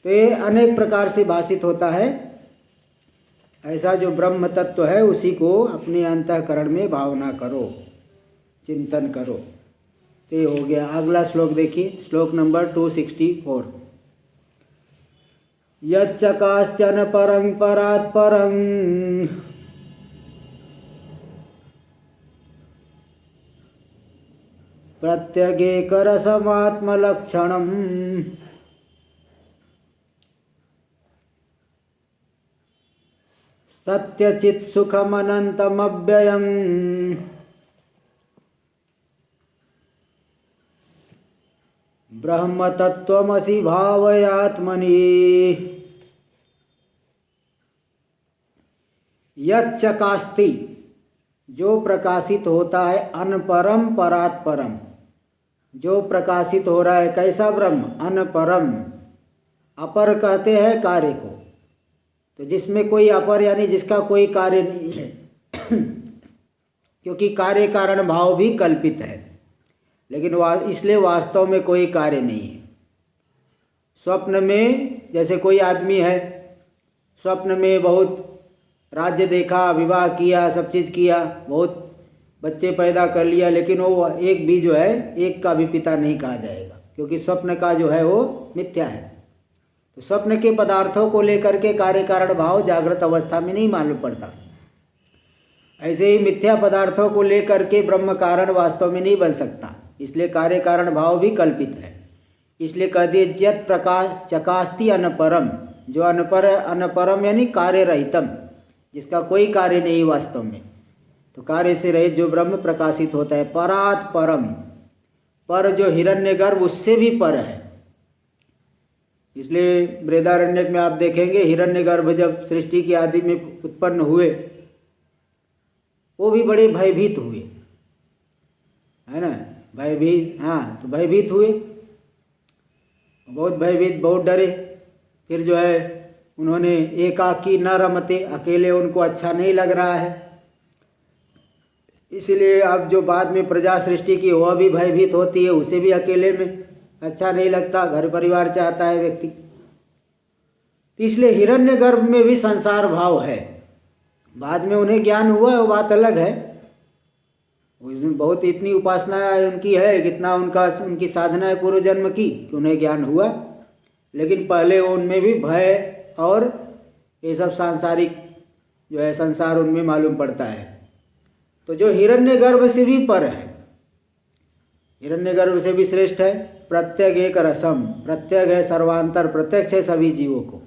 तो ये अनेक प्रकार से भाषित होता है। ऐसा जो ब्रह्म तत्व है उसी को अपने अंतःकरण में भावना करो, चिंतन करो। तो ये हो गया। अगला श्लोक देखिए, श्लोक नंबर 264। यच्चकास्त्यन परं परात् परं प्रत्यगेकरसमात्मलक्षणम् सत्यचित्सुखमनन्तमव्ययम् ब्रह्मतत्त्वमसि भावयात्मनि। यच्चकास्ति, जो प्रकाशित होता है, अनपरम परात् परम, जो प्रकाशित हो रहा है। कैसा ब्रह्म? अनपरम। अपर कहते हैं कार्य को, तो जिसमें कोई अपर यानी जिसका कोई कार्य नहीं है क्योंकि कार्य कारण भाव भी कल्पित है, लेकिन इसलिए वास्तव में कोई कार्य नहीं है। स्वप्न में जैसे कोई आदमी है, स्वप्न में बहुत राज्य देखा, विवाह किया, सब चीज़ किया, बहुत बच्चे पैदा कर लिया, लेकिन वो एक भी जो है, एक का भी पिता नहीं कहा जाएगा, क्योंकि स्वप्न का जो है वो मिथ्या है। तो स्वप्न के पदार्थों को लेकर के कार्य कारण भाव जागृत अवस्था में नहीं मालूम पड़ता। ऐसे ही मिथ्या पदार्थों को लेकर के ब्रह्म कारण वास्तव में नहीं बन सकता, इसलिए कार्य कारण भाव भी कल्पित है। इसलिए कह दिए यत् प्रकाश चकास्ति अनपरम, जो अनपरम यानी कार्य रहितम, जिसका कोई कार्य नहीं वास्तव में, तो कार्य से रहित जो ब्रह्म प्रकाशित होता है। परात् परम, पर जो हिरण्यगर्भ उससे भी पर है। इसलिए बृहदारण्यक में आप देखेंगे हिरण्यगर्भ जब सृष्टि की आदि में उत्पन्न हुए, वो भी बड़े भयभीत हुए, है ना, भयभीत। हाँ, तो भयभीत हुए, बहुत भयभीत, बहुत डरे। फिर जो है उन्होंने एकाकी न रमते, अकेले उनको अच्छा नहीं लग रहा है, इसलिए अब जो बाद में प्रजा सृष्टि की वह भी भयभीत होती है, उसे भी अकेले में अच्छा नहीं लगता, घर परिवार चाहता है व्यक्ति। तो इसलिए हिरण्यगर्भ में भी संसार भाव है। बाद में उन्हें ज्ञान हुआ, वो बात अलग है, उसमें बहुत इतनी उपासना उनकी है, कितना उनकी साधना है पूर्व जन्म की कि उन्हें ज्ञान हुआ, लेकिन पहले उनमें भी भय और ये सब सांसारिक जो है संसार उनमें मालूम पड़ता है। तो जो हिरण्यगर्भ से भी पर है, हिरण्यगर्भ से भी श्रेष्ठ है। प्रत्यग एक रसम, प्रत्यग है सर्वांतर, प्रत्यक्ष है सभी जीवों को,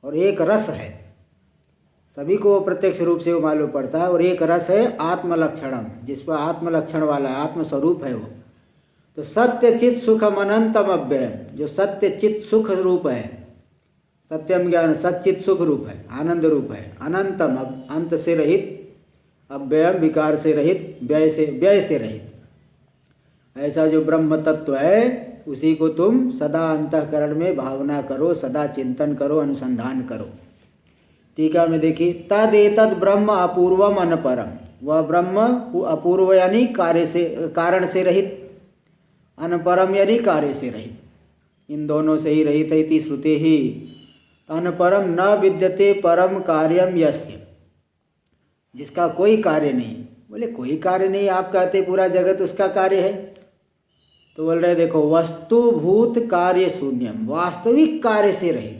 और एक रस है, सभी को प्रत्यक्ष रूप से वो मालूम पड़ता है। और एक रस है आत्मलक्षणम, जिस पर आत्मलक्षण वाला है, आत्मस्वरूप है वो। तो सत्य चित सुखम अनंतम अव्ययम, जो सत्य चित सुख रूप है, सत्यम ज्ञान सच्चित सुख रूप है, आनंद रूप है, अनंतम अंत से रहित, अव्ययम विकार से रहित, व्यय से रहित। ऐसा जो ब्रह्म तत्व है उसी को तुम सदा अंतःकरण में भावना करो, सदा चिंतन करो, अनुसंधान करो। टीका में देखिए, तदेतद ब्रह्म अपूर्वम अनपरम, वह ब्रह्म अपूर्व यानी कारण से रहित, अनपरम यानी कार्य से रहित, इन दोनों से ही रहित है। इति श्रुते ही अनपरम न विद्यते परम कार्यम यस्य, जिसका कोई कार्य नहीं। बोले कोई कार्य नहीं, आप कहते पूरा जगत उसका कार्य है, तो बोल रहे देखो वस्तुभूत कार्य शून्यम, वास्तविक कार्य से रहित।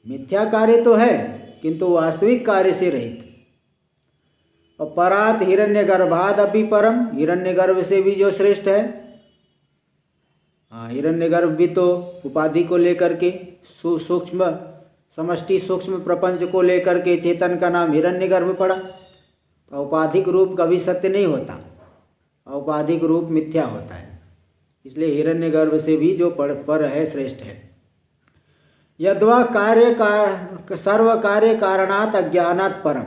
मिथ्या कार्य तो है किंतु वास्तविक कार्य से रहित। और परात हिरण्यगर्भाद अपि परम, हिरण्यगर्भ से भी जो श्रेष्ठ है। हाँ, हिरण्यगर्भ भी तो उपाधि को लेकर के सूक्ष्म समष्टि सूक्ष्म प्रपंच को लेकर के चेतन का नाम हिरण्यगर्भ पड़ा। औपाधिक रूप कभी सत्य नहीं होता, औपाधिक रूप मिथ्या होता है, इसलिए हिरण्यगर्भ से भी जो पर है श्रेष्ठ है। यद्वा सर्व कार्य कारणात् अज्ञानात् परम,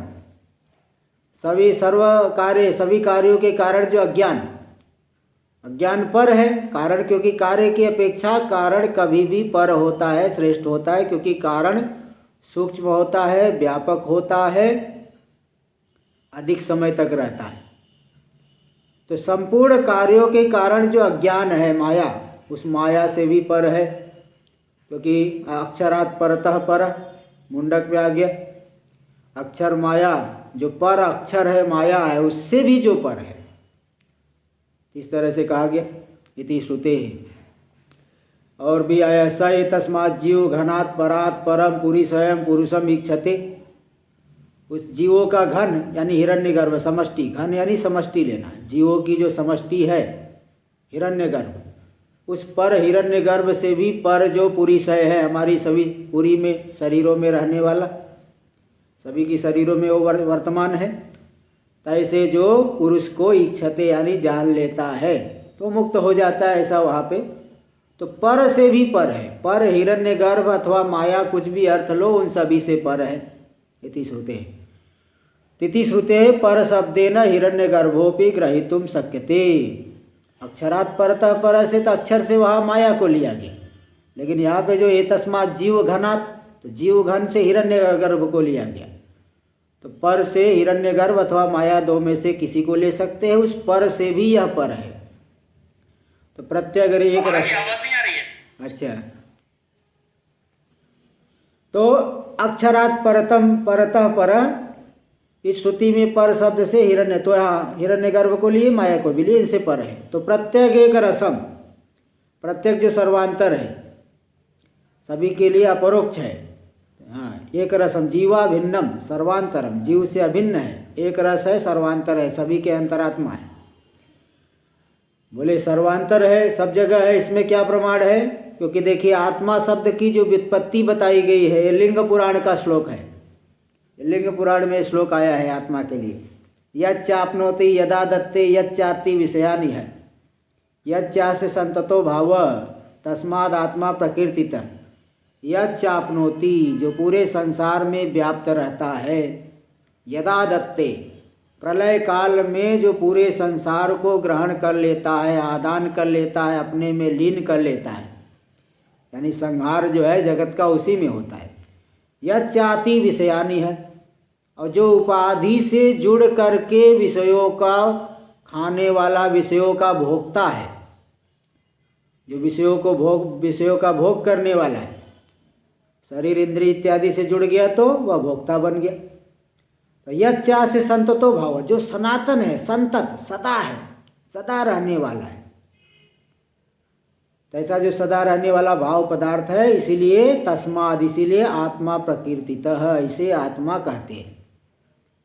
सभी कार्यों के कारण जो अज्ञान पर है। कारण क्योंकि कार्य की अपेक्षा कारण कभी भी पर होता है, श्रेष्ठ होता है, क्योंकि कारण सूक्ष्म होता है, व्यापक होता है, अधिक समय तक रहता है। तो संपूर्ण कार्यों के कारण जो अज्ञान है माया, उस माया से भी पर है, क्योंकि अक्षरात परतः पर, मुंडक में आ गया। अक्षर माया, जो पर अक्षर है माया है उससे भी जो पर है, इस तरह से कहा गया। इति श्रुते है। और भी आया स ये तस्मात् जीव घनात् परात् परम पुरी स्वयं पुरुषम इच्छते। उस जीवों का घन यानी हिरण्यगर्भ, समष्टि, घन यानी समष्टि लेना, जीवों की जो समष्टि है हिरण्यगर्भ, उस पर हिरण्यगर्भ से भी पर जो पुरीशय है, हमारी सभी पुरी में शरीरों में रहने वाला, सभी की शरीरों में वो वर्तमान है, तैसे जो पुरुष को इच्छते यानी जान लेता है तो मुक्त हो जाता है, ऐसा वहाँ पे। तो पर से भी पर है, पर हिरण्यगर्भ अथवा माया कुछ भी अर्थ लो, उन सभी से पर है। इति श्रुते। तिथि श्रुते पर शब्देन हिरण्यगर्भोपि ग्रहीतुम शक्यते। अक्षरात् परतः पर से तो अक्षर से वहाँ माया को लिया गया, लेकिन यहाँ पे जो ये तस्मात् जीव घनात्, तो जीव घन से हिरण्यगर्भ को लिया गया। तो पर से हिरण्यगर्भ अथवा माया दो में से किसी को ले सकते हैं, उस पर से भी यह पर है। तो प्रत्यय अगर एक आवाज नहीं आ रही है। अच्छा, तो अक्षरात् परतम परतः पर, इस श्रुति में पर शब्द से हिरण्य, तो यहाँ हिरण्यगर्भ को लिए माया को भी लिए, इनसे पर है। तो प्रत्येक एक रसम, प्रत्येक जो सर्वांतर है सभी के लिए अपरोक्ष है। हाँ, एक रसम जीवा भिन्नम सर्वांतरम, जीव से अभिन्न है, एक रस है, सर्वांतर है, सभी के अंतरात्मा है। बोले सर्वांतर है, सब जगह है, इसमें क्या प्रमाण है? क्योंकि देखिए आत्मा शब्द की जो व्युत्पत्ति बताई गई है, ये लिंग पुराण का श्लोक है। लिंग पुराण में श्लोक आया है आत्मा के लिए। यच्चाप्नोति यदा दत्ते यच्चाति विषयानि है, यच्चास्य संततो भाव तस्माद् आत्मा प्रकीर्तितः। यच्चाप्नोति, जो पूरे संसार में व्याप्त रहता है, यदा दत्ते, प्रलय काल में जो पूरे संसार को ग्रहण कर लेता है, आदान कर लेता है, अपने में लीन कर लेता है, यानी संहार जो है जगत का उसी में होता है। यच्चाति विषयानि है, और जो उपाधि से जुड़ करके विषयों का खाने वाला, विषयों का भोगता है, जो विषयों का भोग करने वाला है, शरीर इंद्रिय इत्यादि से जुड़ गया तो वह भोक्ता बन गया। तो यच्चा से संततो भाव, जो सनातन है, संतत सदा है, सदा रहने वाला है, तो ऐसा जो सदा रहने वाला भाव पदार्थ है, इसीलिए तस्माद, इसीलिए आत्मा प्रकीर्तितः, इसे आत्मा कहते हैं।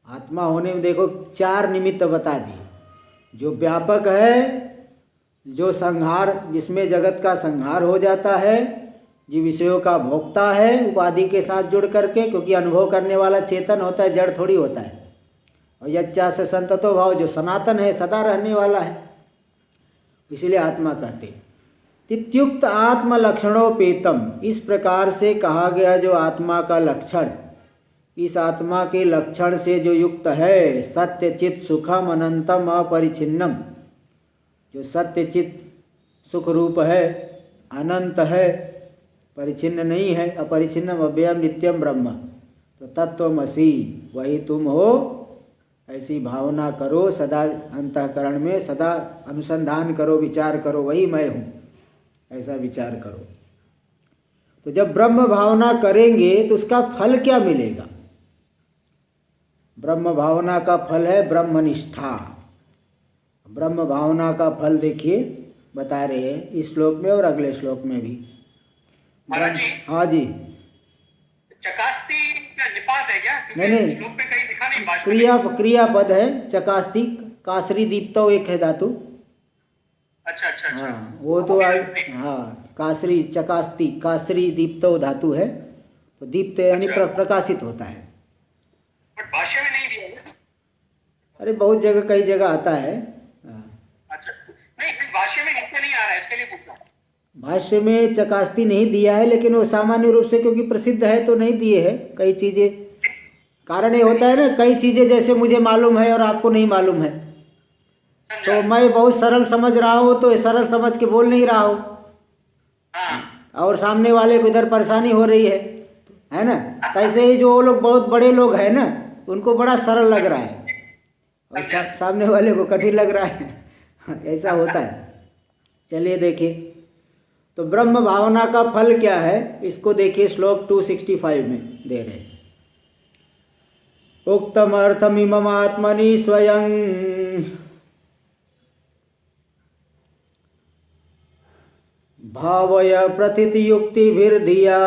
आत्मा होने में देखो चार निमित्त बता दिए, जो व्यापक है, जो संहार, जिसमें जगत का संहार हो जाता है, जो विषयों का भोक्ता है उपाधि के साथ जुड़ करके, क्योंकि अनुभव करने वाला चेतन होता है, जड़ थोड़ी होता है। और यच्चा से संततो भाव, जो सनातन है, सदा रहने वाला है, इसीलिए आत्मा कहते। तित्युक्त आत्म लक्षणोपेतम, इस प्रकार से कहा गया जो आत्मा का लक्षण, इस आत्मा के लक्षण से जो युक्त है, सत्य चित सुखम अनंतम अपरिछिन्नम, जो सत्य चित सुख रूप है, अनंत है, परिचिन्न नहीं है, अपरिचिन्नम अव्ययम नित्यम ब्रह्म, तो तत्वमसि, वही तुम हो, ऐसी भावना करो, सदा अंतःकरण में सदा अनुसंधान करो, विचार करो, वही मैं हूँ, ऐसा विचार करो। तो जब ब्रह्म भावना करेंगे तो उसका फल क्या मिलेगा? ब्रह्म भावना का फल है ब्रह्मनिष्ठा। ब्रह्म भावना का फल देखिए बता रहे हैं इस श्लोक में और अगले श्लोक में भी। महाराज जी, हाँ जी, चकास्ती का निपात है क्या? नहीं, श्लोक में कहीं लिखा नहीं। क्रियापद है चकास्ती, कासरी दीप्तो एक है धातु। अच्छा अच्छा अच्छा, हाँ वो तो हाँ, कासरी चकास्ती, कासरी दीप्तो धातु है, तो दीप्त यानी प्रकाशित होता है। बट भाष्य में नहीं दिया है। अरे बहुत जगह, कई जगह आता है। अच्छा, नहीं इस भाष्य में नीचे नहीं आ रहा है, इसके लिए पूछा। भाष्य में चकास्ती नहीं दिया है, लेकिन वो सामान्य रूप से क्योंकि प्रसिद्ध है तो नहीं दिए हैं कई चीजें। कारण ये होता है ना, कई चीजें जैसे मुझे मालूम है और आपको नहीं मालूम है, तो मैं बहुत सरल समझ रहा हूँ तो सरल समझ के बोल नहीं रहा हूँ, और सामने वाले को इधर परेशानी हो रही है ना। कैसे ही जो वो लोग बहुत बड़े लोग हैं ना, उनको बड़ा सरल लग रहा है और सामने वाले को कठिन लग रहा है ऐसा होता है। चलिए देखिए, तो ब्रह्म भावना का फल क्या है, इसको देखिए श्लोक 265 में दे रहे हैं। उक्तमर्थमिममात्मनि स्वयं भावय प्रतीतियुक्तिभिर्धिया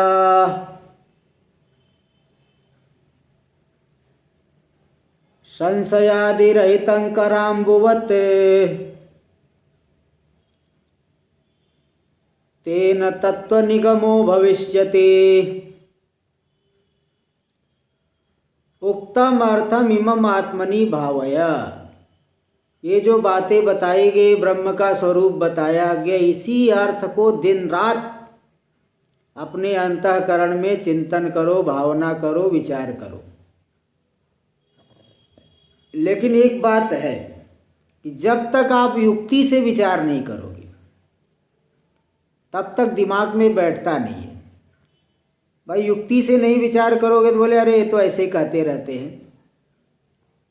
संशयादिरहितं कराम्बुवत् तेन तत्त्वनिगमो भविष्यति। उक्तम अर्थम इमम आत्मनि भावय, ये जो बातें बताई गई, ब्रह्म का स्वरूप बताया गया, इसी अर्थ को दिन रात अपने अंतःकरण में चिंतन करो, भावना करो, विचार करो। लेकिन एक बात है कि जब तक आप युक्ति से विचार नहीं करोगे तब तक दिमाग में बैठता नहीं है। भाई युक्ति से नहीं विचार करोगे तो बोले अरे ये तो ऐसे ही कहते रहते हैं,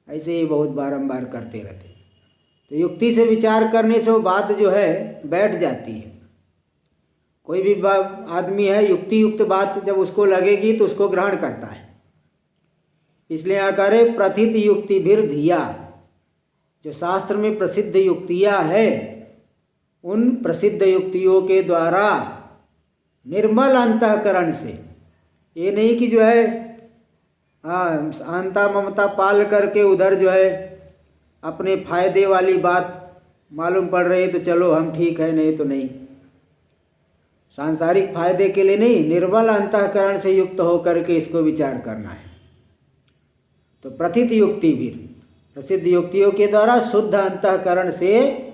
ऐसे ही बहुत बारंबार करते रहते हैं। तो युक्ति से विचार करने से वो बात जो है बैठ जाती है। कोई भी आदमी है, युक्ति युक्त बात जब उसको लगेगी तो उसको ग्रहण करता है। इसलिए यहाँ करे प्रथित युक्ति भीर धिया, जो शास्त्र में प्रसिद्ध युक्तियाँ है उन प्रसिद्ध युक्तियों के द्वारा निर्मल अंतःकरण से, ये नहीं कि जो है अहंता ममता पाल करके उधर जो है अपने फायदे वाली बात मालूम पड़ रही तो चलो हम ठीक है, नहीं तो नहीं। सांसारिक फायदे के लिए नहीं, निर्मल अंतःकरण से युक्त होकर के इसको विचार करना है। तो प्रथित युक्ति भी, प्रसिद्ध युक्तियों के द्वारा शुद्ध अंतःकरण से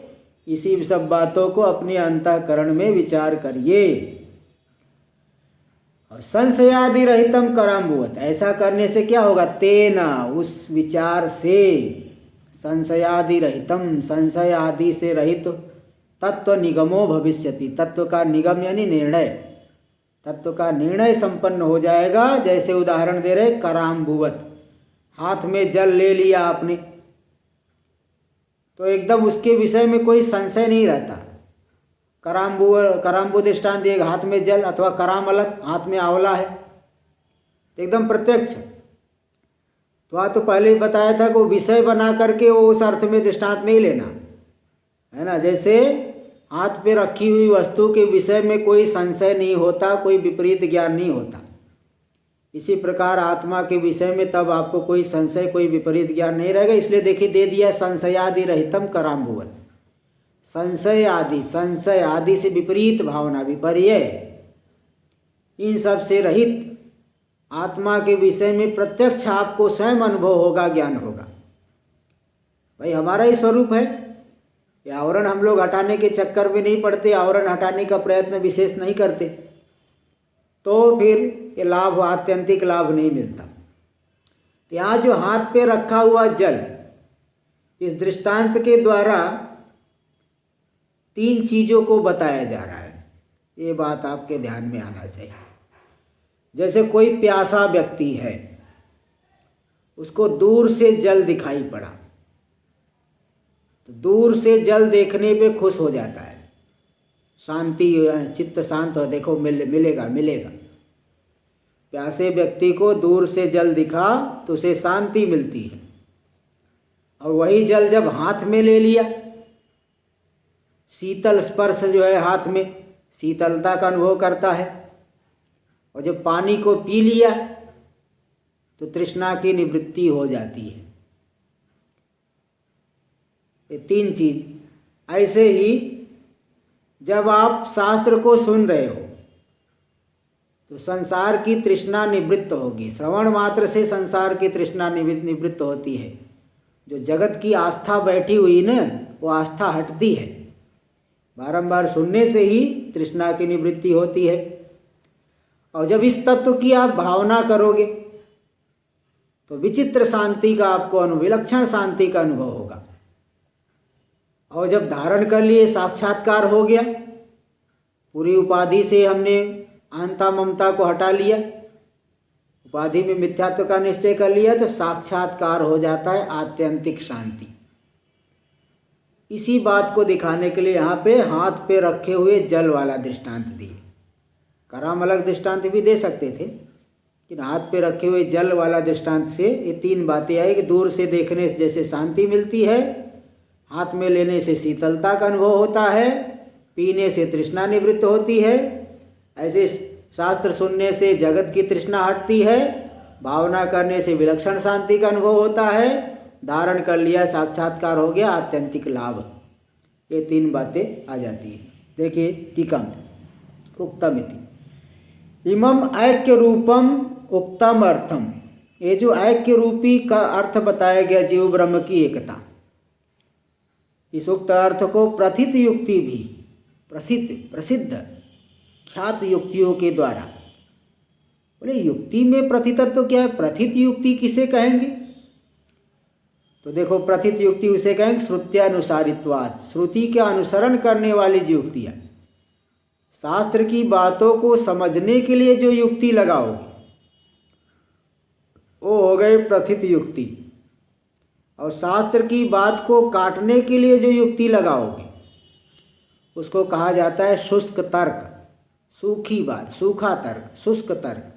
इसी सब बातों को अपने अंतःकरण में विचार करिए। और संशयादि रहितम कराम्बुवत, ऐसा करने से क्या होगा, तेना उस विचार से, संशयादि रहितम, संशय आदि से रहित, तत्व निगमो भविष्यति, तत्व का निगम यानी निर्णय, तत्व का निर्णय संपन्न हो जाएगा। जैसे उदाहरण दे रहे कराम्बुवत, हाथ में जल ले लिया आपने तो एकदम उसके विषय में कोई संशय नहीं रहता। कराम्बु दृष्टांत दिएगा, हाथ में जल अथवा कराम अलग, हाथ में आंवला है, एकदम प्रत्यक्ष। तो आज तो पहले ही बताया था कि वो विषय बना करके वो उस अर्थ में दृष्टांत नहीं लेना है ना। जैसे हाथ पे रखी हुई वस्तु के विषय में कोई संशय नहीं होता, कोई विपरीत ज्ञान नहीं होता, इसी प्रकार आत्मा के विषय में तब आपको कोई संशय, कोई विपरीत ज्ञान नहीं रहेगा। इसलिए देखिए दे दिया संशयादि रहितम कराम्बुवत, संशय आदि, संशय आदि से विपरीत भावना, विपर्य, इन सब से रहित आत्मा के विषय में प्रत्यक्ष आपको स्वयं अनुभव होगा, ज्ञान होगा। भाई हमारा ही स्वरूप है, ये आवरण हम लोग हटाने के चक्कर में नहीं पड़ते, आवरण हटाने का प्रयत्न विशेष नहीं करते, तो फिर ये लाभ, आत्यंतिक लाभ नहीं मिलता। यहाँ जो हाथ पे रखा हुआ जल, इस दृष्टांत के द्वारा तीन चीजों को बताया जा रहा है, ये बात आपके ध्यान में आना चाहिए। जैसे कोई प्यासा व्यक्ति है, उसको दूर से जल दिखाई पड़ा, तो दूर से जल देखने पे खुश हो जाता है, शांति, चित्त शांत हो, देखो मिलेगा मिलेगा। प्यासे व्यक्ति को दूर से जल दिखा तो उसे शांति मिलती है, और वही जल जब हाथ में ले लिया, शीतल स्पर्श जो है हाथ में शीतलता का अनुभव करता है, और जब पानी को पी लिया तो तृष्णा की निवृत्ति हो जाती है। ये तीन चीज। ऐसे ही जब आप शास्त्र को सुन रहे हो तो संसार की तृष्णा निवृत्त होगी, श्रवण मात्र से संसार की तृष्णा निवृत्त होती है। जो जगत की आस्था बैठी हुई ना, वो आस्था हटती है, बारंबार सुनने से ही तृष्णा की निवृत्ति होती है। और जब इस तत्व की आप भावना करोगे तो विचित्र शांति का आपको विलक्षण शांति का अनुभव होगा। और जब धारण कर लिए, साक्षात्कार हो गया, पूरी उपाधि से हमने अहंता ममता को हटा लिया, उपाधि में मिथ्यात्व का निश्चय कर लिया, तो साक्षात्कार हो जाता है आत्यंतिक शांति। इसी बात को दिखाने के लिए यहाँ पे हाथ पे रखे हुए जल वाला दृष्टांत दिए। कराम अलग दृष्टांत भी दे सकते थे, लेकिन हाथ पे रखे हुए जल वाला दृष्टांत से ये तीन बातें आई कि दूर से देखने से जैसे शांति मिलती है, हाथ में लेने से शीतलता का अनुभव होता है, पीने से तृष्णा निवृत्त होती है, ऐसे शास्त्र सुनने से जगत की तृष्णा हटती है, भावना करने से विलक्षण शांति का अनुभव होता है, धारण कर लिया साक्षात्कार हो गया, आत्यंतिक लाभ। ये तीन बातें आ जाती है। देखिए टीका में उक्तम इति इमम ऐक्य रूपम उक्तम अर्थम, ये जो ऐक्य रूपी का अर्थ बताया गया जीव ब्रह्म की एकता, इस उक्त अर्थ को प्रथित युक्ति भी प्रसिद्ध ख्यात युक्तियों के द्वारा, बोले युक्ति में प्रथितत्व क्या है, प्रथित युक्ति किसे कहेंगे? तो देखो प्रथित युक्ति उसे कहेंगे श्रुत्यानुसारित्वात्, श्रुति के अनुसरण करने वाली जो युक्तियाँ, शास्त्र की बातों को समझने के लिए जो युक्ति लगाओगे वो हो गई प्रथित युक्ति, और शास्त्र की बात को काटने के लिए जो युक्ति लगाओगे उसको कहा जाता है शुष्क तर्क, सूखी बात, सूखा तर्क, शुष्क तर्क।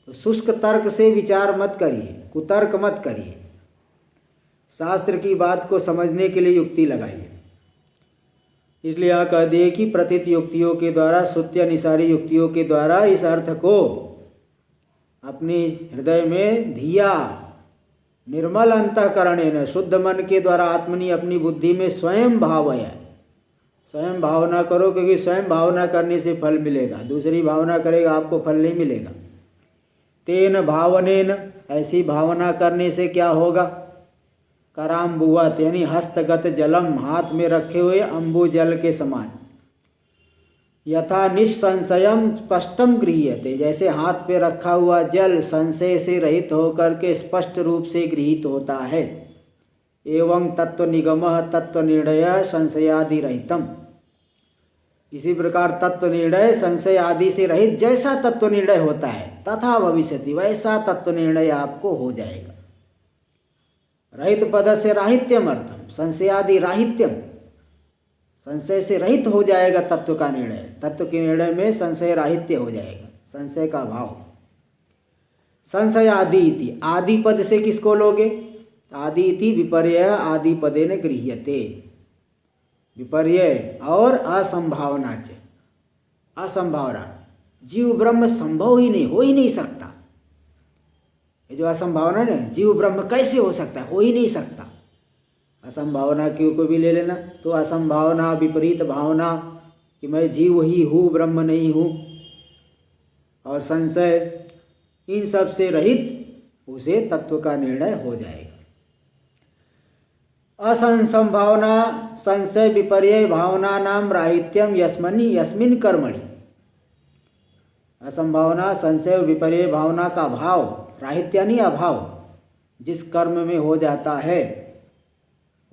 तो शुष्क तर्क से विचार मत करिए, कुतर्क मत करिए, शास्त्र की बात को समझने के लिए युक्ति लगाइए। इसलिए यहाँ कह दिए कि प्रतीत युक्तियों के द्वारा, श्रुत्यानुसारी युक्तियों के द्वारा इस अर्थ को अपनी हृदय में धिया निर्मल अंतःकरणेन, शुद्ध मन के द्वारा आत्मनि अपनी बुद्धि में स्वयं भावया, स्वयं भावना करो, क्योंकि स्वयं भावना करने से फल मिलेगा, दूसरी भावना करेगा आपको फल नहीं मिलेगा। तेन भावनेन, ऐसी भावना करने से क्या होगा? कराम्बुवत यानी हस्तगत जलम, हाथ में रखे हुए अम्बु जल के समान, यथा निस्संशयम स्पष्टम गृह्यते, जैसे हाथ पे रखा हुआ जल संशय से रहित होकर के स्पष्ट रूप से गृहीत होता है। एवं तत्व निगमः तत्व निर्णय संशयादि रहितम, इसी प्रकार तत्व निर्णय संशय आदि से रहित जैसा तत्व निर्णय होता है, तथा भविष्यति, वैसा तत्व निर्णय आपको हो जाएगा। रहित पद से राहित्यम अर्थम, संशयादि राहित्यम, संशय से रहित हो जाएगा तत्व का निर्णय, तत्व के निर्णय में संशय राहित्य हो जाएगा, संशय का भाव। संशय आदि इति, आदि पद से किसको लोगे? आदि इति विपर्य आदि पदेन गृह्यते, विपर्य और असंभावना च, असंभावना, जीव ब्रह्म संभव ही नहीं, हो ही नहीं सकता। ये जो असंभावना है, जीव ब्रह्म कैसे हो सकता है? हो ही नहीं सकता। असंभावना क्यों को भी ले लेना, तो असंभावना, विपरीत भावना कि मैं जीव ही हूँ, ब्रह्म नहीं हूँ, और संशय, इन सब से रहित उसे तत्व का निर्णय हो जाएगा। असंभावना, संशय, विपर्य भावना नाम राहित्यम यस्मिन् कर्मणि, असंभावना, संशय, विपर्य भावना का भाव, राहित्य यानी अभाव, जिस कर्म में हो जाता है,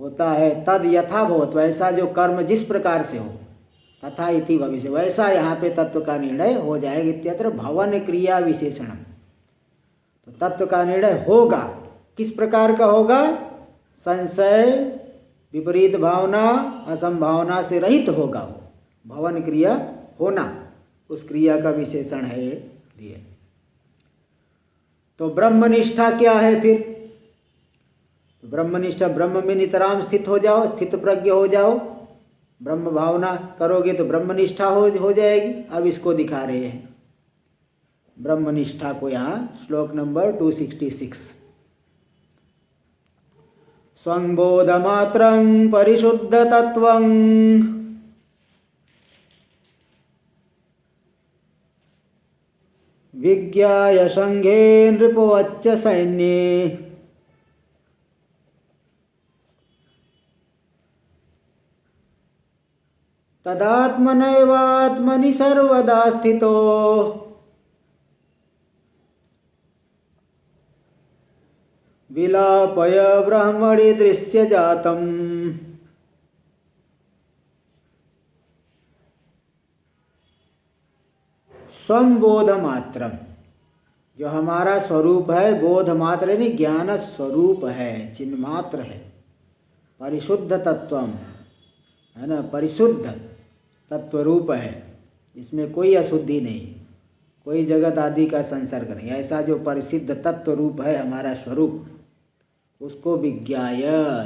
होता है, तद यथाभवत, वैसा जो कर्म जिस प्रकार से हो, तथा इति भविष्य, वैसा यहाँ पे तत्व का निर्णय हो जाएगा। इत्यत्र भवन क्रिया विशेषणम, तो तत्व का निर्णय होगा, किस प्रकार का होगा? संशय, विपरीत भावना, असंभावना से रहित होगा वो, भवन क्रिया होना, उस क्रिया का विशेषण है ये दिए। तो ब्रह्मनिष्ठा क्या है फिर? ब्रह्मनिष्ठा, ब्रह्म में नितराम स्थित हो जाओ, स्थित प्रज्ञ हो जाओ, ब्रह्म भावना करोगे तो ब्रह्मनिष्ठा हो जाएगी। अब इसको दिखा रहे हैं ब्रह्मनिष्ठा को, यहाँ श्लोक नंबर 266, स्वंबोधमात्रं परिशुद्ध तत्वं विज्ञाय संघे नृपोच्च सैन्ये, तदात्मनैवात्मनि सर्वदा स्थितो विलापय ब्रह्मणि दृश्य जातम। स्वं बोध मात्रम, जो हमारा स्वरूप है, बोध मात्र यानी ज्ञान स्वरूप है, चिन्मात्र है। परिशुद्ध तत्वम, है ना, परिशुद्ध तत्व रूप है, इसमें कोई अशुद्धि नहीं, कोई जगत आदि का संसर्ग नहीं। ऐसा जो परिशुद्ध तत्व रूप है हमारा स्वरूप, उसको विज्ञाय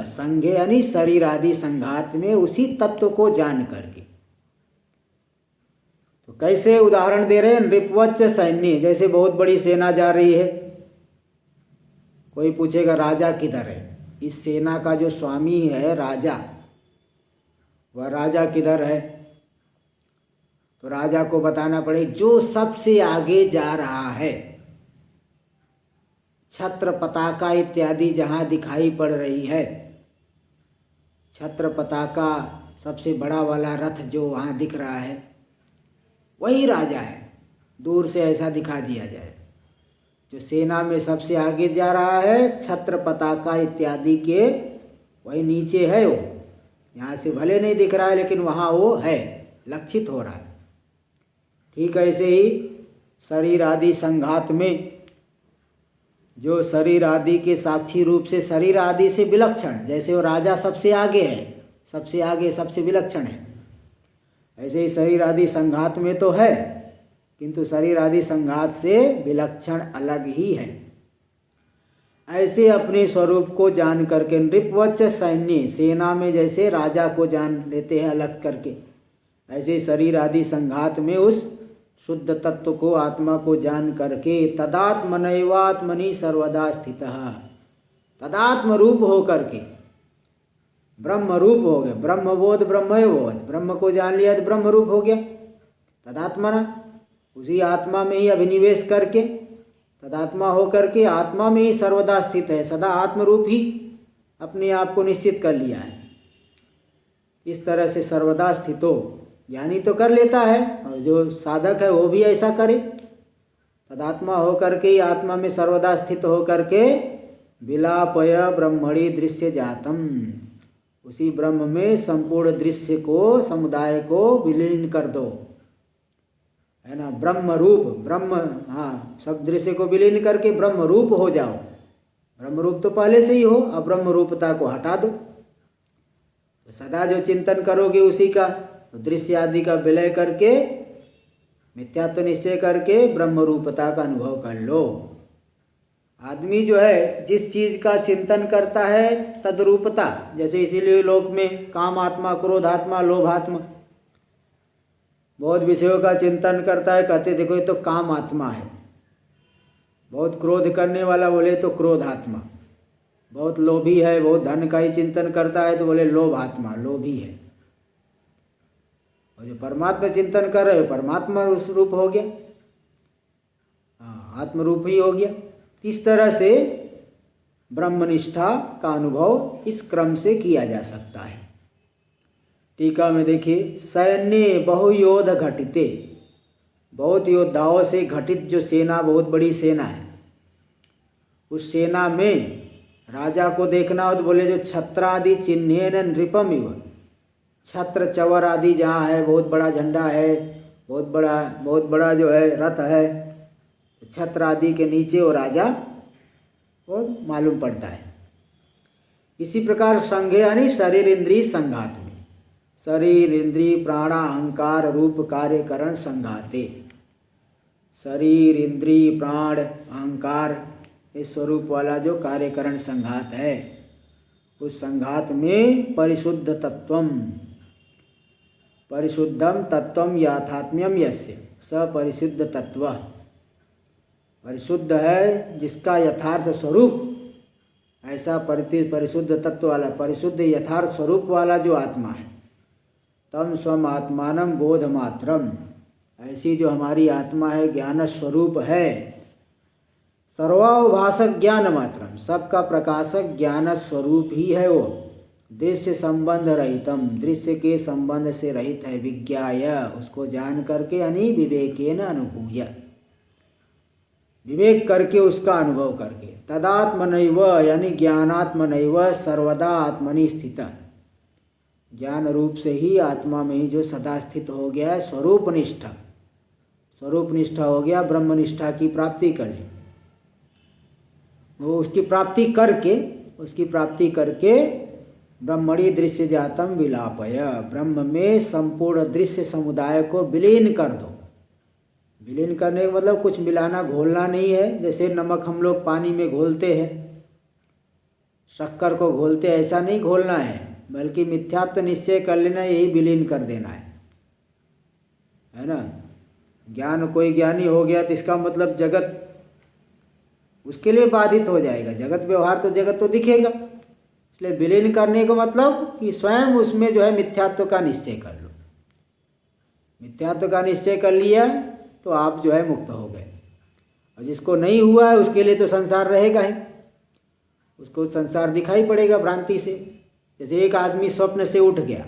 संघे यानी शरीर आदि संघात में उसी तत्व को जान करके। तो कैसे उदाहरण दे रहे हैं, नृपवच्च सैन्य, जैसे बहुत बड़ी सेना जा रही है, कोई पूछेगा राजा किधर है, इस सेना का जो स्वामी है राजा, वह राजा किधर है, तो राजा को बताना पड़े जो सबसे आगे जा रहा है, छत्र पताका इत्यादि जहाँ दिखाई पड़ रही है, छत्र पताका सबसे बड़ा वाला रथ जो वहाँ दिख रहा है, वही राजा है। दूर से ऐसा दिखा दिया जाए, जो सेना में सबसे आगे जा रहा है, छत्र पताका इत्यादि के वही नीचे है वो, यहाँ से भले नहीं दिख रहा है लेकिन वहाँ वो है, लक्षित हो रहा है। ठीक ऐसे ही शरीर आदि संघात में जो शरीर आदि के साक्षी रूप से शरीर आदि से विलक्षण, जैसे वो राजा सबसे आगे है, सबसे आगे सबसे विलक्षण है, ऐसे ही शरीर आदि संघात में तो है, किंतु शरीर आदि संघात से विलक्षण अलग ही है। ऐसे अपने स्वरूप को जान करके नृपवच्च सैन्य, सेना में जैसे राजा को जान लेते हैं अलग करके, ऐसे शरीर आदि संघात में उस शुद्ध तत्व को, आत्मा को जान करके तदात्मनैवात्मनि सर्वदा स्थितः, तदात्म रूप हो करके, ब्रह्म रूप हो गए, ब्रह्मबोध ब्रह्मयोबोध, ब्रह्म को जान लिया तो ब्रह्म रूप हो गया, तदात्मना, उसी आत्मा में ही अभिनिवेश करके, तदात्मा हो करके आत्मा में ही सर्वदा स्थित है, सदा आत्मरूप ही अपने आप को निश्चित कर लिया है। इस तरह से सर्वदा स्थित हो, ज्ञानी तो कर लेता है, और जो साधक है वो भी ऐसा करे, तदात्मा हो करके ही आत्मा में सर्वदा स्थित हो करके विलापय ब्रह्मणि दृश्य जातम, उसी ब्रह्म में संपूर्ण दृश्य को, समुदाय को विलीन कर दो, है ना, ब्रह्म रूप, ब्रह्म, हाँ, सब दृश्य को विलीन करके ब्रह्म रूप हो जाओ। ब्रह्म रूप तो पहले से ही हो, अब ब्रह्म रूपता को हटा दो, तो सदा जो चिंतन करोगे उसी का, तो दृश्य आदि का विलय करके मिथ्यात्व निश्चय करके ब्रह्म रूपता का अनुभव कर लो। आदमी जो है जिस चीज का चिंतन करता है तद्रूपता, जैसे इसीलिए लोक में काम आत्मा, क्रोध आत्मा, लोभ आत्मा, बहुत विषयों का चिंतन करता है, कहते देखो ये तो काम आत्मा है, बहुत क्रोध करने वाला बोले तो क्रोध आत्मा, बहुत लोभी है, बहुत धन का ही चिंतन करता है तो बोले लोभ आत्मा, लोभी है। और जो परमात्मा चिंतन कर रहे हो परमात्मा उस रूप हो गया, हाँ, आत्मरूप ही हो गया। इस तरह से ब्रह्मनिष्ठा का अनुभव इस क्रम से किया जा सकता है। टीका में देखिए, सैन्य बहुयोध घटिते, बहुत योद्धाओं से घटित जो सेना, बहुत बड़ी सेना है, उस सेना में राजा को देखना हो तो बोले जो छत्रादि चिन्हेन नृपम इव, छत्र चवर आदि जहाँ है, बहुत बड़ा झंडा है, बहुत बड़ा जो है रथ है, छत्र आदि के नीचे वो राजा वो मालूम पड़ता है। इसी प्रकार संघे यानी शरीर इंद्रिय संघात में, शरीर इंद्रिय प्राणा अहंकार रूप कार्यकरण संघाते, शरीर इंद्रिय प्राण अहंकार इस स्वरूप वाला जो कार्यकरण संघात है, उस संघात में परिशुद्ध तत्वम, परिशुद्धम तत्वम याथात्म्यम यस्य, स परिशुद्ध तत्व, परिशुद्ध है जिसका यथार्थ स्वरूप, ऐसा परिशुद्ध तत्व वाला, परिशुद्ध यथार्थ स्वरूप वाला जो आत्मा है, तम स्वम आत्मानम बोध मात्रम, ऐसी जो हमारी आत्मा है ज्ञान स्वरूप है, सर्वाभाषक ज्ञान मात्रम, सबका प्रकाशक ज्ञान स्वरूप ही है वो, दृश्य संबंध रहितम, दृश्य के संबंध से रहित है, विज्ञाय, उसको जान करके यानी विवेकेन अनुभूय, विवेक करके उसका अनुभव करके, तदात्मनैव यानी ज्ञानात्मनैव सर्वदा आत्मनि स्थित, ज्ञान रूप से ही आत्मा में ही जो सदा स्थित हो गया है, स्वरूप निष्ठा, स्वरूप निष्ठा हो गया, ब्रह्म निष्ठा की प्राप्ति कर ली, वो उसकी प्राप्ति करके ब्रह्मणि दृश्य जातम विलापय, ब्रह्म में संपूर्ण दृश्य समुदाय को विलीन कर दो। विलीन करने का मतलब कुछ मिलाना घोलना नहीं है। जैसे नमक हम लोग पानी में घोलते हैं, शक्कर को घोलते हैं, ऐसा नहीं घोलना है, बल्कि मिथ्यात्व निश्चय कर लेना, यही विलीन कर देना है ना। ज्ञान, कोई ज्ञानी हो गया तो इसका मतलब जगत उसके लिए बाधित हो जाएगा। जगत व्यवहार तो जगत तो दिखेगा, इसलिए विलीन करने का मतलब कि स्वयं उसमें जो है मिथ्यात्व का निश्चय कर लो। मिथ्यात्व का निश्चय कर लिया तो आप जो है मुक्त हो गए। और जिसको नहीं हुआ है उसके लिए तो संसार रहेगा ही, उसको संसार दिखाई पड़ेगा भ्रांति से। जैसे एक आदमी स्वप्न से उठ गया,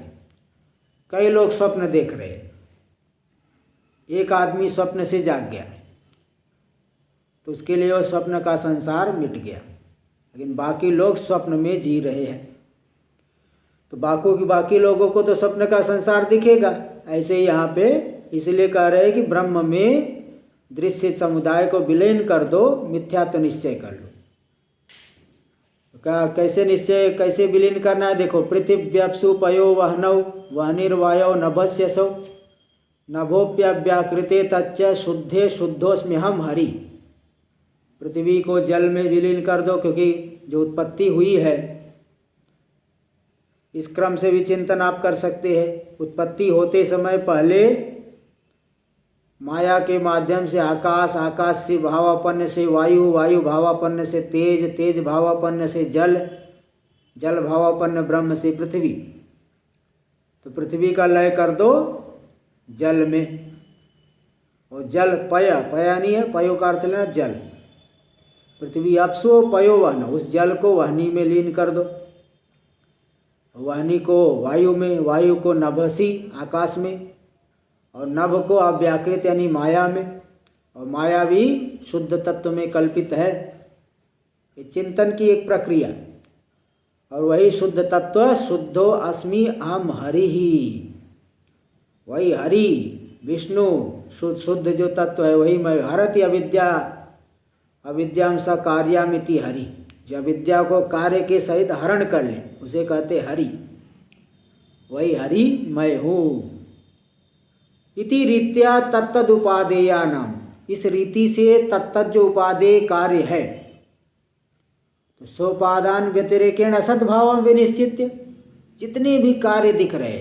कई लोग स्वप्न देख रहे हैं, एक आदमी स्वप्न से जाग गया तो उसके लिए वो स्वप्न का संसार मिट गया, लेकिन बाकी लोग स्वप्न में जी रहे हैं तो बाकी लोगों को तो स्वप्न का संसार दिखेगा। ऐसे ही यहाँ पे इसलिए कह रहे हैं कि ब्रह्म में दृश्य समुदाय को विलीन कर दो, मिथ्यात्व निश्चय कर लो। क्या, कैसे निश्चय, कैसे विलीन करना है? देखो, पृथिव्यप्सु पयो वहनौ वहनिर्वायो नभस्यसौ नभोप्यव्याकृते तच्च शुद्धे शुद्धोस्म्यहम हरि। पृथ्वी को जल में विलीन कर दो, क्योंकि जो उत्पत्ति हुई है इस क्रम से भी चिंतन आप कर सकते हैं। उत्पत्ति होते समय पहले माया के माध्यम से आकाश, आकाश से भावापन्न से वायु, वायु भावापन्न से तेज, तेज भावापन्न से जल, जल भावापन्न ब्रह्म से पृथ्वी। तो पृथ्वी का लय कर दो जल में, और जल पया, पया नहीं है, पयो का अर्थ लेना जल। पृथ्वी अपसो पयो वहन, उस जल को वाहिनी में लीन कर दो, वाहिनी को वायु में, वायु को नभसी आकाश में, और नभ को अव्याकृत यानी माया में, और माया भी शुद्ध तत्व में कल्पित है। ये चिंतन की एक प्रक्रिया, और वही शुद्ध तत्व शुद्धो अस्मि अहम हरि ही, वही हरि विष्णु शुद्ध जो तत्व है वही मैं। हरति अविद्या अविद्याम स कार्यामिति हरि, जो अविद्या को कार्य के सहित हरण कर ले उसे कहते हरि, वही हरि मैं हूँ। इति रीत्या तत्तद उपादेया नाम, इस रीति से तत्तद जो उपादेय कार्य है तो सोपादान व्यतिरेकेण असद्भाव विनिश्चित्य, जितने भी कार्य दिख रहे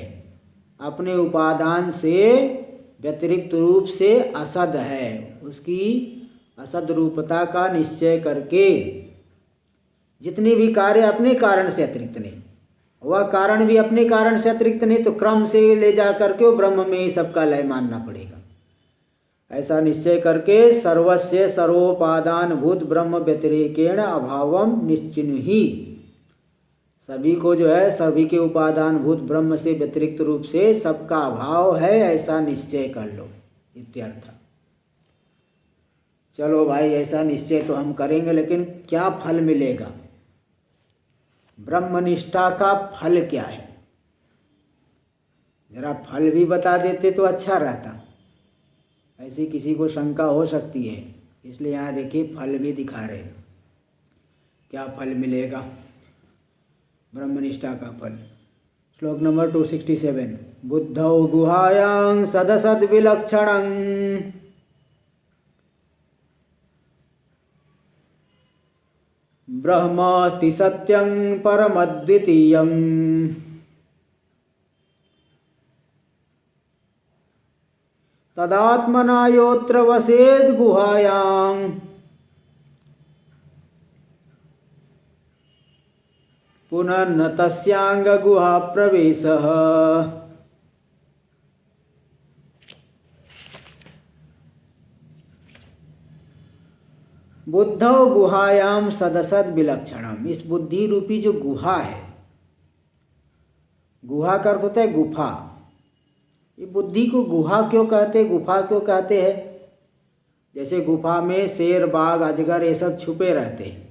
अपने उपादान से व्यतिरिक्त रूप से असद है, उसकी असद रूपता का निश्चय करके, जितने भी कार्य अपने कारण से अतिरिक्त नहीं, वह कारण भी अपने कारण से अतिरिक्त नहीं, तो क्रम से ले जा करके वो ब्रह्म में ही सबका लय मानना पड़ेगा। ऐसा निश्चय करके सर्वस्य सर्वोपादान भूत ब्रह्म व्यतिरेकेण अभावम निश्चिन्ह ही, सभी को जो है सभी के उपादान भूत ब्रह्म से व्यतिरिक्त रूप से सबका अभाव है, ऐसा निश्चय कर लो इत्यर्थ। चलो भाई, ऐसा निश्चय तो हम करेंगे, लेकिन क्या फल मिलेगा? ब्रह्मनिष्ठा का फल क्या है? जरा फल भी बता देते तो अच्छा रहता, ऐसी किसी को शंका हो सकती है, इसलिए यहाँ देखिए फल भी दिखा रहे हैं, क्या फल मिलेगा ब्रह्मनिष्ठा का फल। श्लोक नंबर 267, बुद्धौ गुहायां सदसद विलक्षणं ब्रह्मास्ति सत्यं परमद्वितीयं तदात्मना योत्र वसेद गुहायां पुनर्न तस्यांग गुहा प्रवेशः। बुद्धौ गुहायाम सदसद विलक्षणम, इस बुद्धि रूपी जो गुहा है, गुहा का अर्थ होता है गुफा। ये बुद्धि को गुहा क्यों कहते, गुफा क्यों कहते हैं? जैसे गुफा में शेर, बाघ, अजगर ये सब छुपे रहते हैं,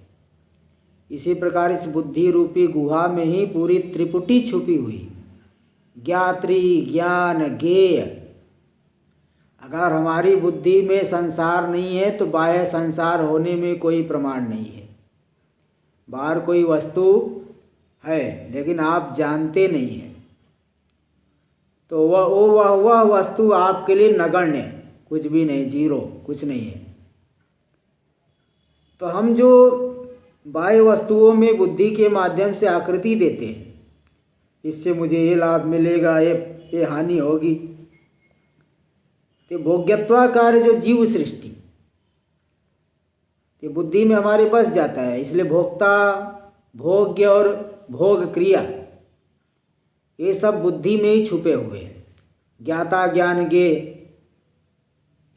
इसी प्रकार इस बुद्धि रूपी गुहा में ही पूरी त्रिपुटी छुपी हुई, ज्ञात्री, ज्ञान, ज्ञेय। अगर हमारी बुद्धि में संसार नहीं है तो बाह्य संसार होने में कोई प्रमाण नहीं है। बाहर कोई वस्तु है, लेकिन आप जानते नहीं हैं। तो वह वस्तु आपके लिए नगण्य, कुछ भी नहीं, जीरो, कुछ नहीं है। तो हम जो बाह्य वस्तुओं में बुद्धि के माध्यम से आकृति देते हैं, इससे मुझे ये लाभ मिलेगा, ये हानि होगी, तो भोग्यत्वाकार जो जीव सृष्टि ये बुद्धि में हमारे बस जाता है। इसलिए भोक्ता, भोग्य और भोग क्रिया ये सब बुद्धि में ही छुपे हुए हैं। ज्ञाता ज्ञान ज्ञे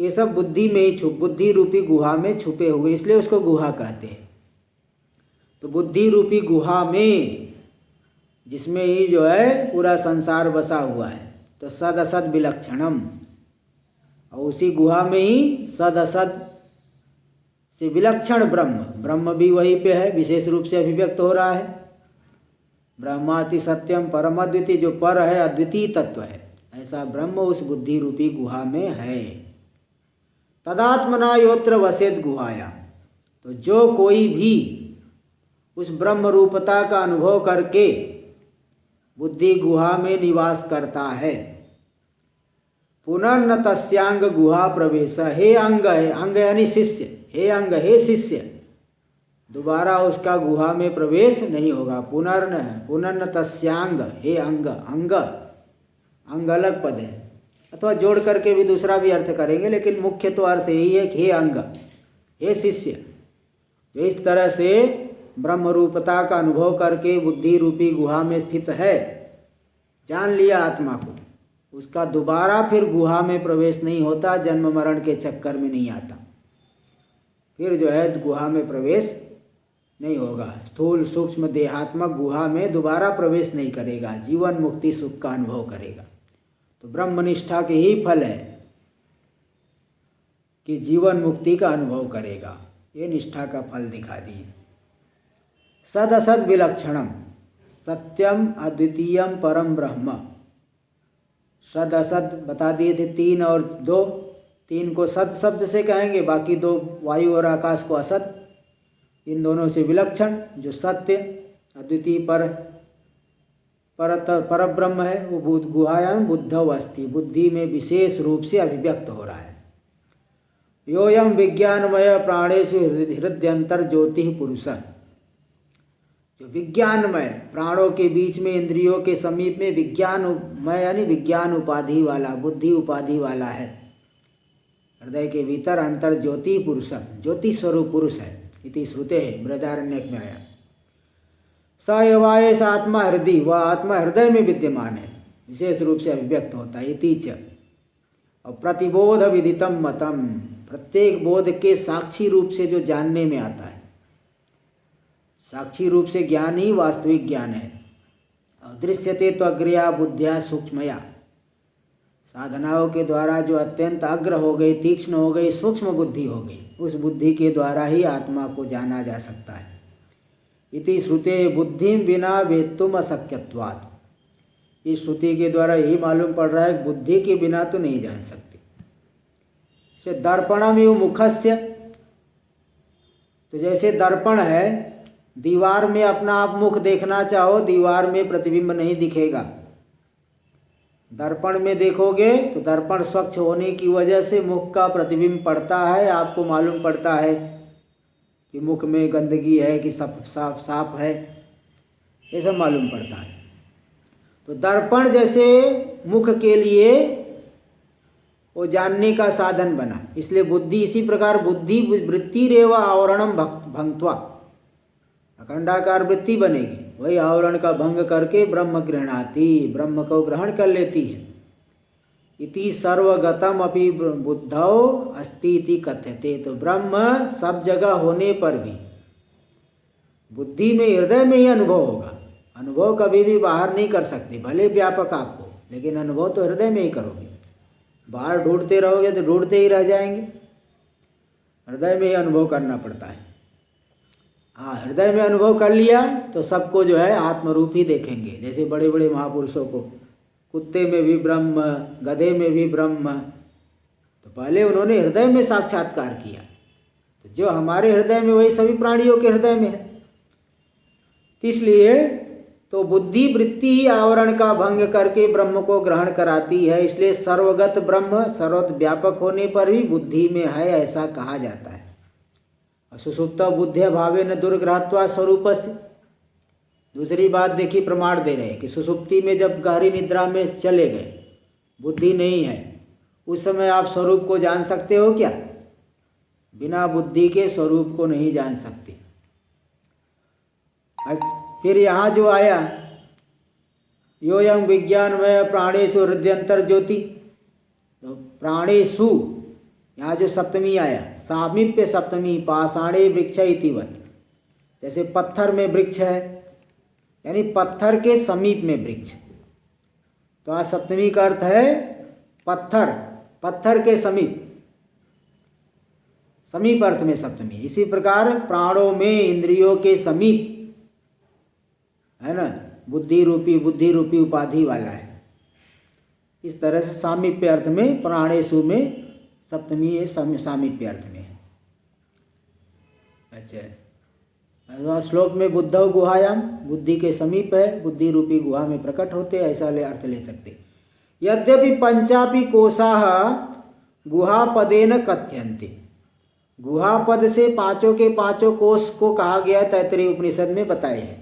ये सब बुद्धि में ही बुद्धि रूपी गुहा में छुपे हुए, इसलिए उसको गुहा कहते हैं। तो बुद्धि रूपी गुहा में, जिसमें ही जो है पूरा संसार बसा हुआ है, तो सद असद विलक्षणम, और उसी गुहा में ही सद असद से विलक्षण ब्रह्म भी वहीं पे है, विशेष रूप से अभिव्यक्त हो रहा है। ब्रह्माति सत्यम परम अद्वितीय, जो पर है, अद्वितीय तत्व है, ऐसा ब्रह्म उस बुद्धि रूपी गुहा में है। तदात्मना योत्र वसेत गुहाया, तो जो कोई भी उस ब्रह्म रूपता का अनुभव करके बुद्धि गुहा में निवास करता है, पुनर्न तस्यांग गुहा प्रवेश, हे अंग है, अंग यानी शिष्य, हे अंग, हे शिष्य, दोबारा उसका गुहा में प्रवेश नहीं होगा। पुनर्न तस्यांग, हे अंग, अंग अलग पद है, अथवा जोड़ करके भी दूसरा भी अर्थ करेंगे, लेकिन मुख्य तो अर्थ यही है कि हे अंग, हे शिष्य, जो इस तरह से ब्रह्म रूपता का अनुभव करके बुद्धि रूपी गुहा में स्थित है, जान लिया आत्मा को, उसका दोबारा फिर गुहा में प्रवेश नहीं होता, जन्म मरण के चक्कर में नहीं आता, फिर जो है गुहा में प्रवेश नहीं होगा। स्थूल सूक्ष्म देहात्मक गुहा में दोबारा प्रवेश नहीं करेगा, जीवन मुक्ति सुख का अनुभव करेगा। तो ब्रह्मनिष्ठा के ही फल है कि जीवन मुक्ति का अनुभव करेगा, ये निष्ठा का फल दिखा दिए। सद असद विलक्षणम, सत्यम अद्वितीयम परम ब्रह्म, सद असद बता दिए थे, 3 और 2, 3 को सद शब्द से कहेंगे, बाकी 2 वायु और आकाश को असद, इन दोनों से विलक्षण जो सत्य अद्वितीय पर ब्रह्म है, वो गुहायाम बुद्धौ अस्ति, बुद्धि में विशेष रूप से अभिव्यक्त हो रहा है। योयम विज्ञानमय प्राणेषु हृदयंतर ज्योति पुरुष, जो विज्ञानमय प्राणों के बीच में इंद्रियों के समीप में विज्ञानमय यानी विज्ञान उपाधि वाला, बुद्धि उपाधि वाला है, हृदय के भीतर अंतर ज्योति पुरुष, ज्योति स्वरूप पुरुष है, इति श्रुते है, बृहदारण्यक में आया। स एवायस आत्मा हृदय, वह आत्मा हृदय में विद्यमान है, विशेष रूप से अभिव्यक्त होता है। इति च, और प्रतिबोध विदितम मतम, प्रत्येक बोध के साक्षी रूप से जो जानने में आता है, साक्षी रूप से ज्ञान ही वास्तविक ज्ञान है। दृश्यते तो अग्रया बुद्धिया सूक्ष्मया, साधनाओं के द्वारा जो अत्यंत अग्र हो गई, तीक्ष्ण हो गई, सूक्ष्म बुद्धि हो गई, उस बुद्धि के द्वारा ही आत्मा को जाना जा सकता है। इति श्रुते बुद्धि बिना वेत्तुम अशक्यत्वात्, इस श्रुति के द्वारा यही मालूम पड़ रहा है बुद्धि के बिना तो नहीं जान सकते। से दर्पणम एवं मुखस्य, तो जैसे दर्पण है, दीवार में अपना आप मुख देखना चाहो, दीवार में प्रतिबिंब नहीं दिखेगा। दर्पण में देखोगे तो दर्पण स्वच्छ होने की वजह से मुख का प्रतिबिंब पड़ता है, आपको मालूम पड़ता है कि मुख में गंदगी है कि साफ है, ये सब मालूम पड़ता है। तो दर्पण जैसे मुख के लिए वो जानने का साधन बना, इसलिए बुद्धि, इसी प्रकार बुद्धि वृत्ति रेव आवरणम भंगत्वा, अखंडाकार वृत्ति बनेगी, वही आवरण का भंग करके ब्रह्म गृह्णाति, ब्रह्म को ग्रहण कर लेती है। इति सर्वगतम अपि बुद्धौ अस्ति इति कथ्यते, तो ब्रह्म सब जगह होने पर भी बुद्धि में, हृदय में ही अनुभव होगा। अनुभव कभी भी बाहर नहीं कर सकते, भले व्यापक आपको, लेकिन अनुभव तो हृदय में ही करोगे। बाहर ढूंढते रहोगे तो ढूंढते ही रह जाएंगे, हृदय में ही अनुभव करना पड़ता है। हाँ, हृदय में अनुभव कर लिया तो सबको जो है आत्मरूप ही देखेंगे। जैसे बड़े बड़े महापुरुषों को, कुत्ते में भी ब्रह्म, गधे में भी ब्रह्म, तो पहले उन्होंने हृदय में साक्षात्कार किया। तो जो हमारे हृदय में वही सभी प्राणियों के हृदय में है। इसलिए तो बुद्धि वृत्ति ही आवरण का भंग करके ब्रह्म को ग्रहण कराती है, इसलिए सर्वगत ब्रह्म सर्वव्यापक होने पर भी बुद्धि में है ऐसा कहा जाता है। सुसुप्त बुद्धि भावे न दुर्ग्रहत्वा स्वरूप से। दूसरी बात देखिए, प्रमाण दे रहे हैं कि सुसुप्ति में जब गहरी निद्रा में चले गए, बुद्धि नहीं है, उस समय आप स्वरूप को जान सकते हो क्या? बिना बुद्धि के स्वरूप को नहीं जान सकते। फिर यहाँ जो आया योयं विज्ञानमय प्राणेषु हृदयंतर ज्योति, तो प्राणेषु यहाँ जो सप्तमी आया, सामीप्य सप्तमी, पाषाणे वृक्ष इतिवत, जैसे पत्थर में वृक्ष है, यानी पत्थर के समीप में वृक्ष। तो आज सप्तमी का अर्थ है पत्थर, पत्थर के समीप, समीप अर्थ में सप्तमी। इसी प्रकार प्राणों में इंद्रियों के समीप है ना, बुद्धि रूपी उपाधि वाला है। इस तरह से सामीप्य अर्थ में प्राणेषु में सप्तमी सामीप्य अर्थ में है। अच्छा, श्लोक में बुद्धौ गुहायाम, बुद्धि के समीप है, बुद्धि रूपी गुहा में प्रकट होते, ऐसा अर्थ ले सकते। यद्यपि पंचापि कोशाः गुहापदेन कथ्यन्ते, गुहापद से पांचों के पांचों कोश को कहा गया तैत्तरीय उपनिषद में बताए हैं।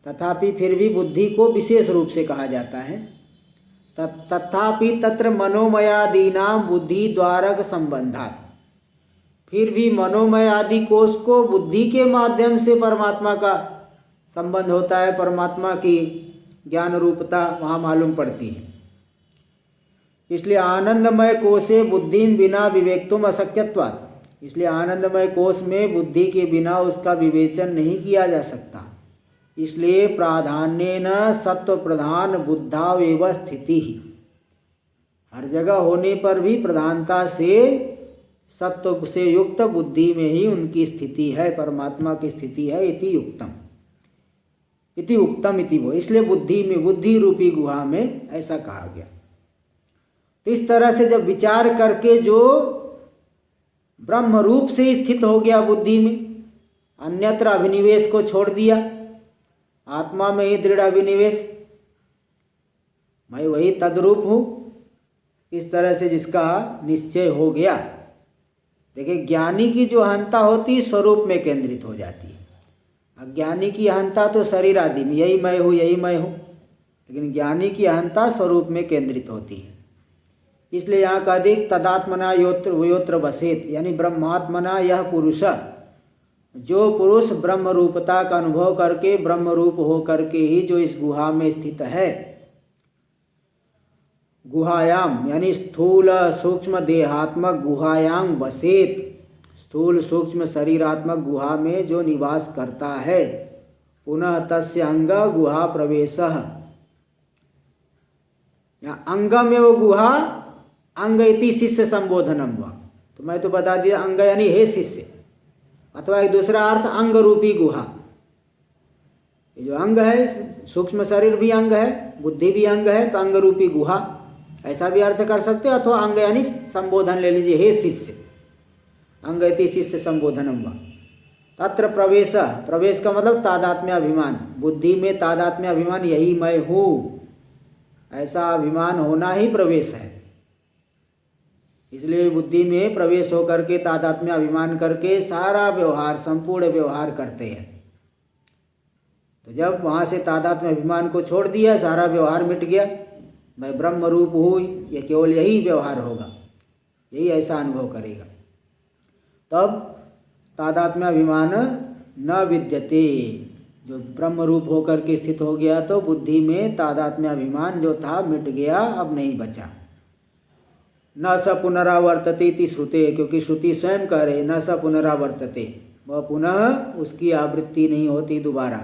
तथापि फिर भी बुद्धि को विशेष रूप से कहा जाता है। तथापि तत्र मनोमयादीनां बुद्धि द्वारक संबंधात्, फिर भी मनोमय आदि कोष को बुद्धि के माध्यम से परमात्मा का संबंध होता है, परमात्मा की ज्ञान रूपता वहाँ मालूम पड़ती है। इसलिए आनंदमय कोशे बुद्धिम बिना विवेक्तुम अशक्यत्वात्, इसलिए आनंदमय कोश में बुद्धि के बिना उसका विवेचन नहीं किया जा सकता। इसलिए प्राधान्येन सत्व प्रधान बुद्धावेव स्थिति ही, हर जगह होने पर भी प्रधानता से सत्व से युक्त बुद्धि में ही उनकी स्थिति है, परमात्मा की स्थिति है। इति उक्तम इति वो, इसलिए बुद्धि में, बुद्धि रूपी गुहा में ऐसा कहा गया। तो इस तरह से जब विचार करके जो ब्रह्म रूप से स्थित हो गया बुद्धि में, अन्यत्र अभिनिवेश को छोड़ दिया, आत्मा में ही दृढ़ अभिनिवेश, मैं वही तद्रूप हूँ, इस तरह से जिसका निश्चय हो गया। देखिए, ज्ञानी की जो अहंता होती है स्वरूप में केंद्रित हो जाती है। अज्ञानी की अहंता तो शरीर आदि में, यही मैं हूँ यही मैं हूँ, लेकिन ज्ञानी की अहंता स्वरूप में केंद्रित होती है। इसलिए यहाँ का अधिक तदात्मना योत्र वसेत, यानी ब्रह्मात्मना यह पुरुष, जो पुरुष ब्रह्म रूपता का अनुभव करके ब्रह्म रूप हो करके ही जो इस गुहा में स्थित है, गुहायाम यानी स्थूल सूक्ष्म देहात्मक गुहायाम वसेत, स्थूल सूक्ष्म शरीरात्मक गुहा में जो निवास करता है, पुनः तस्य अंग गुहा प्रवेशः, या अंग में वो गुहा, अंग इति शिष्य संबोधनम हुआ। तो मैं तो बता दिया अंग यानी हे शिष्य, अथवा एक दूसरा अर्थ अंग रूपी गुहा। ये जो अंग है, सूक्ष्म शरीर भी अंग है, बुद्धि भी अंग है, तो अंग रूपी गुहा ऐसा भी अर्थ कर सकते, अथवा अंग यानी संबोधन ले लीजिए, हे शिष्य, अंग इति शिष्य संबोधनम हुआ। तत्र प्रवेश, प्रवेश का मतलब तादात्म्य अभिमान, बुद्धि में तादात्म्य अभिमान, यही मैं हूँ, ऐसा अभिमान होना ही प्रवेश है। इसलिए बुद्धि में प्रवेश होकर के तादात्म्य अभिमान करके सारा व्यवहार, संपूर्ण व्यवहार करते हैं। तो जब वहाँ से तादात्म्य अभिमान को छोड़ दिया, सारा व्यवहार मिट गया, मैं ब्रह्म रूप हूँ, ये केवल यही व्यवहार होगा, यही ऐसा अनुभव करेगा। तब तादात्म्य अभिमान न विद्यते, जो ब्रह्म रूप होकर के स्थित हो गया, तो बुद्धि में तादात्म्य अभिमान जो था मिट गया, अब नहीं बचा। न स पुनरावर्तते इति श्रुते, क्योंकि श्रुति स्वयं कह रहे न स पुनरावर्तते, वह पुनः उसकी आवृत्ति नहीं होती दोबारा,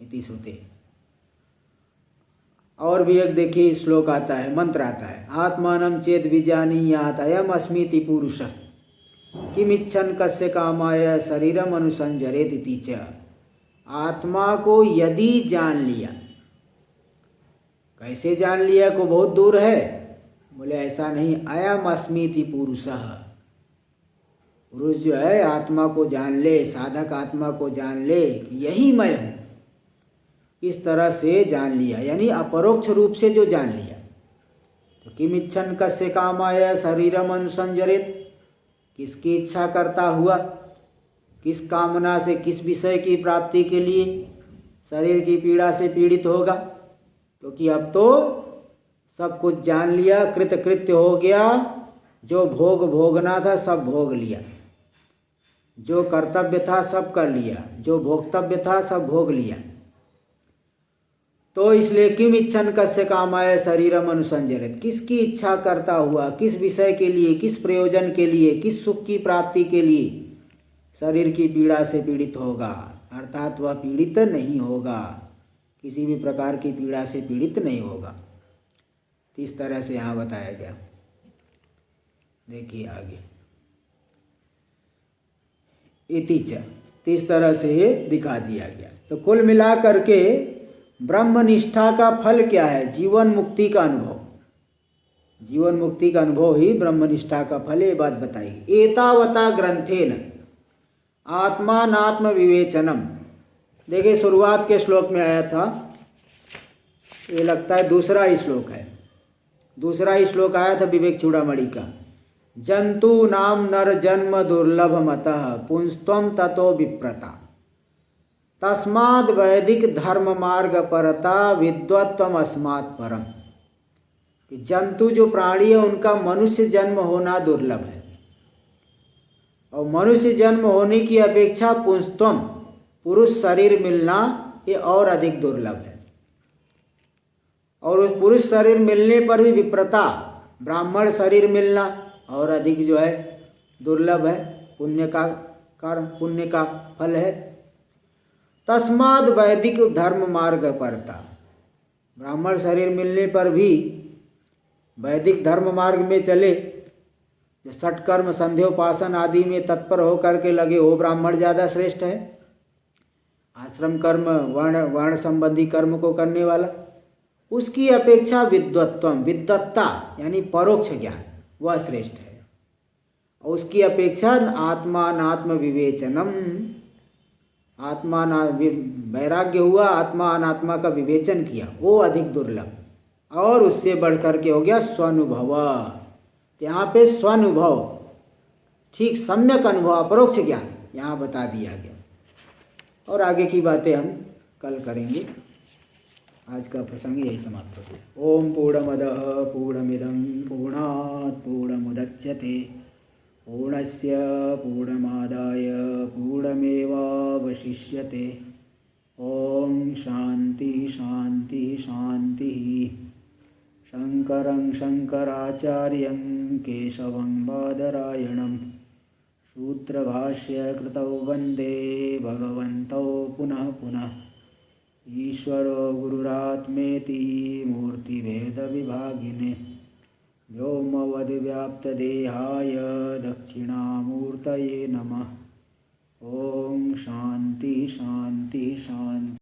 इति श्रुते। और भी एक देखिए श्लोक आता है, मंत्र आता है, आत्मानं चेद विजानीयात् अयम् अस्मीति पुरुषः किमिच्छन् कस्य कामाय शरीरम अनुसंजरेत् इति च। आत्मा को यदि जान लिया, कैसे जान लिया को बहुत दूर है, बोले ऐसा नहीं, अयम अस्मीति पुरुषः, पुरुष जो है आत्मा को जान ले, साधक आत्मा को जान ले कि यही मैं हूँ, इस तरह से जान लिया, यानी अपरोक्ष रूप से जो जान लिया। तो किम इच्छन कस्य कामाय शरीरम अनुसंजरित, किसकी इच्छा करता हुआ, किस कामना से, किस विषय की प्राप्ति के लिए शरीर की पीड़ा से पीड़ित होगा। क्योंकि अब तो सब कुछ जान लिया, कृतकृत्य हो गया, जो भोग भोगना था सब भोग लिया, जो कर्तव्य था सब कर लिया, जो भोक्तव्य था सब भोग लिया। तो इसलिए किम इच्छन कस्य कामाय शरीरम अनुसंजरित, किसकी इच्छा करता हुआ, किस विषय के लिए, किस प्रयोजन के लिए, किस सुख की प्राप्ति के लिए शरीर की पीड़ा से पीड़ित होगा, अर्थात वह पीड़ित नहीं होगा, किसी भी प्रकार की पीड़ा से पीड़ित नहीं होगा। इस तरह से यहाँ बताया गया। देखिए आगे, इति च, इस तरह से ये दिखा दिया गया। तो कुल मिला करके ब्रह्मनिष्ठा का फल क्या है? जीवन मुक्ति का अनुभव। जीवन मुक्ति का अनुभव ही ब्रह्मनिष्ठा का फल, ये बात बताई। एतावता ग्रंथेन आत्मानात्म विवेचनम, देखिए शुरुआत के श्लोक में आया था, ये लगता है दूसरा ही श्लोक है, दूसरा ही श्लोक आया था विवेक चूड़ामणि का। जंतु नाम नर जन्म दुर्लभ मतः पुंस्त्वं ततो विप्रता, तस्माद् वैदिक धर्म मार्ग परता विद्वत्वम अस्मात् परम। कि जंतु जो प्राणी है उनका मनुष्य जन्म होना दुर्लभ है, और मनुष्य जन्म होने की अपेक्षा पुंस्त्वम, पुरुष शरीर मिलना, ये और अधिक दुर्लभ है। और उस पुरुष शरीर मिलने पर भी विप्रता, ब्राह्मण शरीर मिलना और अधिक जो है दुर्लभ है, पुण्य का कर्म, पुण्य का फल है। तस्माद वैदिक धर्म मार्ग परता, ब्राह्मण शरीर मिलने पर भी वैदिक धर्म मार्ग में चले, जो षटकर्म संध्योपासन आदि में तत्पर होकर के लगे, वो ब्राह्मण ज़्यादा श्रेष्ठ है। आश्रम कर्म, वर्ण संबंधी कर्म को करने वाला, उसकी अपेक्षा विद्वत्वम, विद्वत्ता यानी परोक्ष ज्ञान, वह श्रेष्ठ है। और उसकी अपेक्षा आत्मानात्म विवेचनम, आत्मा वैराग्य हुआ, आत्मा अनात्मा का विवेचन किया, वो अधिक दुर्लभ। और उससे बढ़कर के हो गया स्वानुभव, यहाँ पे स्वानुभव, ठीक सम्यक अनुभव, अपरोक्ष ज्ञान यहाँ बता दिया गया। और आगे की बातें हम कल करेंगे। आज का प्रसंग यही समाप्त होता है। ओम पूर्णमदः पूर्णमिदं पूर्णात् पूर्णमुदच्यते पूर्णस्य पूर्णमादाय पूर्णमेवावशिष्यते। ओम शांति शांति शांति। शंकरं शंकराचार्यं केशवं बादरायणं सूत्रभाष्य कृतौ वंदे भगवन्तौ पुनः पुनः। ईश्वरो गुरुरात्मेति मूर्तिभेदविभागिने व्योमवद्व्याप्तदेहाय दक्षिणामूर्तये नमः। ओम शांति शांति शांति।